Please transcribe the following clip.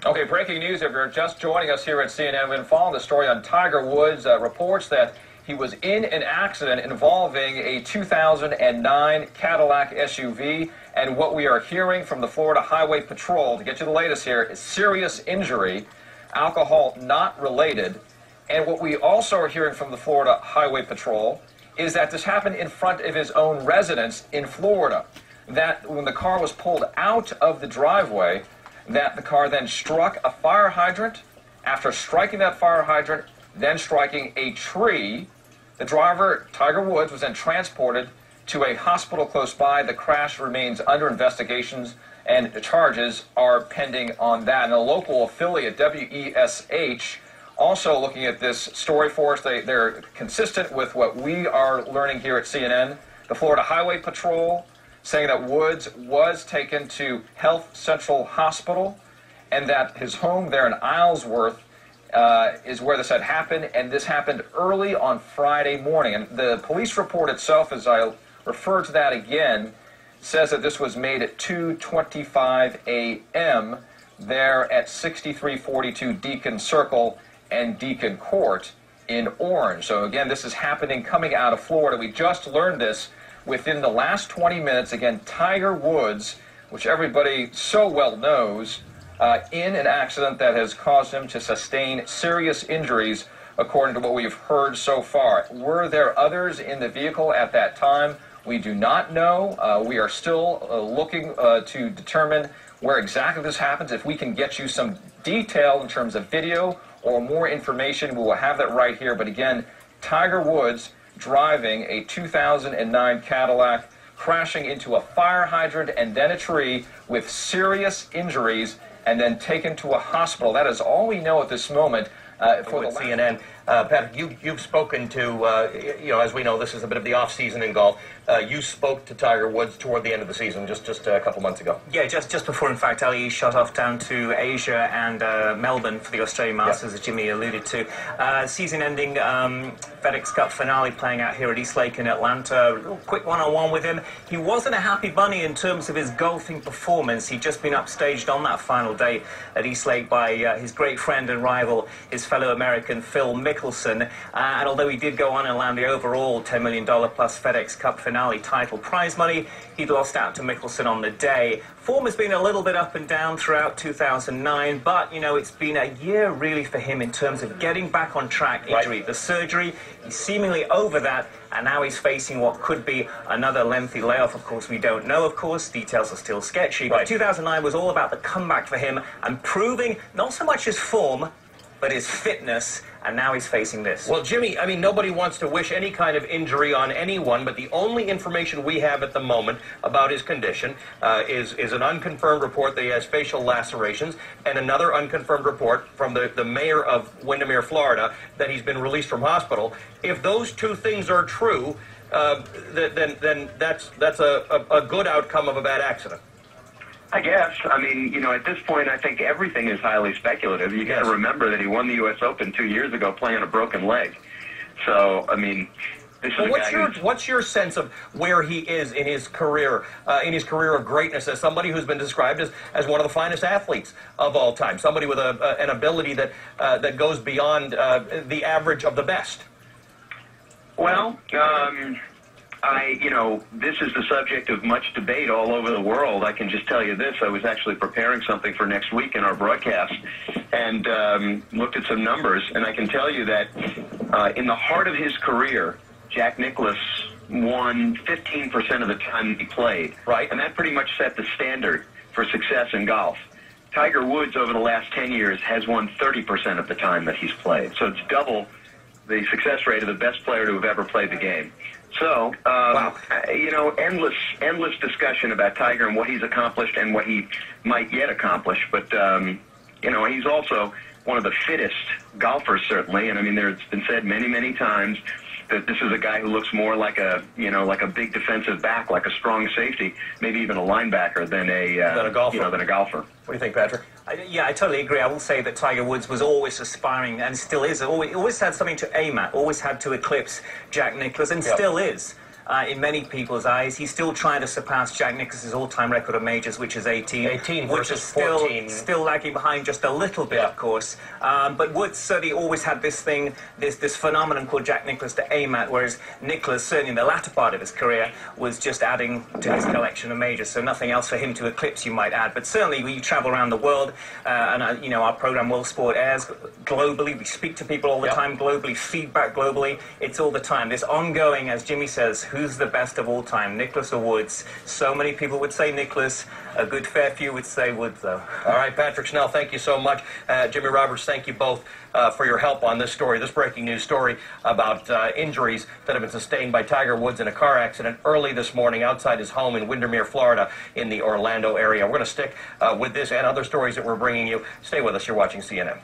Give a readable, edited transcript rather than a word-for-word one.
Okay, breaking news. If you're just joining us here at CNN, we've been following the story on Tiger Woods. Reports that he was in an accident involving a 2009 Cadillac SUV. And what we are hearing from the Florida Highway Patrol, to get you the latest here, is serious injury, alcohol not related. And what we also are hearing from the Florida Highway Patrol is that this happened in front of his own residence in Florida. That when the car was pulled out of the driveway, that the car then struck a fire hydrant. After striking that fire hydrant, then striking a tree, the driver, Tiger Woods, was then transported to a hospital close by. The crash remains under investigations, and the charges are pending on that. And a local affiliate, WESH, also looking at this story for us. They're consistent with what we are learning here at CNN. The Florida Highway Patrol saying that Woods was taken to Health Central Hospital and that his home there in Islesworth is where this had happened, and this happened early on Friday morning. And the police report itself, as I refer to that again, says that this was made at 2:25 a.m. there at 6342 Deacon Circle and Deacon Court in Orange. So again, this is happening coming out of Florida. We just learned this within the last 20 minutes. Again, Tiger Woods, which everybody so well knows, in an accident that has caused him to sustain serious injuries, according to what we've heard so far. Were there others in the vehicle at that time? We do not know. We are still looking to determine where exactly this happens. If we can get you some detail in terms of video or more information, we will have that right here. But again, Tiger Woods driving a 2009 Cadillac, crashing into a fire hydrant and then a tree with serious injuries, and then taken to a hospital. That is all we know at this moment. For the CNN, Patrick, you've spoken to, as we know, this is a bit of the off season in golf. You spoke to Tiger Woods toward the end of the season, just a couple months ago. Yeah, just before, in fact, Ali shot off down to Asia and Melbourne for the Australian Masters, as Jimmy alluded to. Season-ending FedEx Cup finale playing out here at Eastlake in Atlanta. A real quick one-on-one with him. He wasn't a happy bunny in terms of his golfing performance. He'd just been upstaged on that final day at Eastlake by his great friend and rival, his fellow American Phil Mickelson. And although he did go on and land the overall $10 million plus FedEx Cup finale title prize money, he'd lost out to Mickelson on the day. Form has been a little bit up and down throughout 2009, but, it's been a year really for him in terms of getting back on track. Injury, right. The surgery, he's seemingly over that, and now he's facing what could be another lengthy layoff. Of course, we don't know, of course. Details are still sketchy, but 2009 was all about the comeback for him and proving not so much his form, but his fitness, and now he's facing this. Well, Jimmy, nobody wants to wish any kind of injury on anyone, but the only information we have at the moment about his condition is an unconfirmed report that he has facial lacerations, and another unconfirmed report from the mayor of Windermere, Florida, that he's been released from hospital. If those two things are true, then that's a good outcome of a bad accident. I guess. At this point, I think everything is highly speculative. You got to remember that he won the U.S. Open 2 years ago playing a broken leg. So, this is a guy what's your sense of where he is in his career of greatness as somebody who's been described as one of the finest athletes of all time, somebody with an ability that goes beyond the average of the best? Well, this is the subject of much debate all over the world. I can just tell you this. I was actually preparing something for next week in our broadcast and looked at some numbers, and I can tell you that in the heart of his career, Jack Nicklaus won 15% of the time he played. Right. And that pretty much set the standard for success in golf. Tiger Woods, over the last 10 years, has won 30% of the time that he's played. So it's double the success rate of the best player to have ever played the game. So, wow. Endless discussion about Tiger and what he's accomplished and what he might yet accomplish. But, he's also one of the fittest golfers, certainly. And, it's been said many, many times that this is a guy who looks more like a big defensive back, like a strong safety, maybe even a linebacker than a golfer. Than a golfer. What do you think, Patrick? Yeah, I totally agree. I will say that Tiger Woods was always aspiring, and still is, always had something to aim at, always had to eclipse Jack Nicklaus, and still is. in many people's eyes. He's still trying to surpass Jack Nicklaus's all-time record of majors, which is 18. 18 which versus is still, 14. Still lagging behind just a little bit, of course. But Woods certainly always had this thing, this phenomenon called Jack Nicklaus to aim at, whereas Nicklaus, certainly in the latter part of his career, was just adding to his collection of majors, so nothing else for him to eclipse, you might add. But certainly we travel around the world, and you know, our program World Sport airs globally. We speak to people all the time globally, feedback globally. It's all the time. This ongoing, as Jimmy says, who's the best of all time, Nicklaus or Woods? So many people would say Nicklaus. A good fair few would say Woods, though. All right, Patrick Snell, thank you so much. Jimmy Roberts, thank you both for your help on this story, this breaking news story about injuries that have been sustained by Tiger Woods in a car accident early this morning outside his home in Windermere, Florida, in the Orlando area. We're going to stick with this and other stories that we're bringing you. Stay with us. You're watching CNN.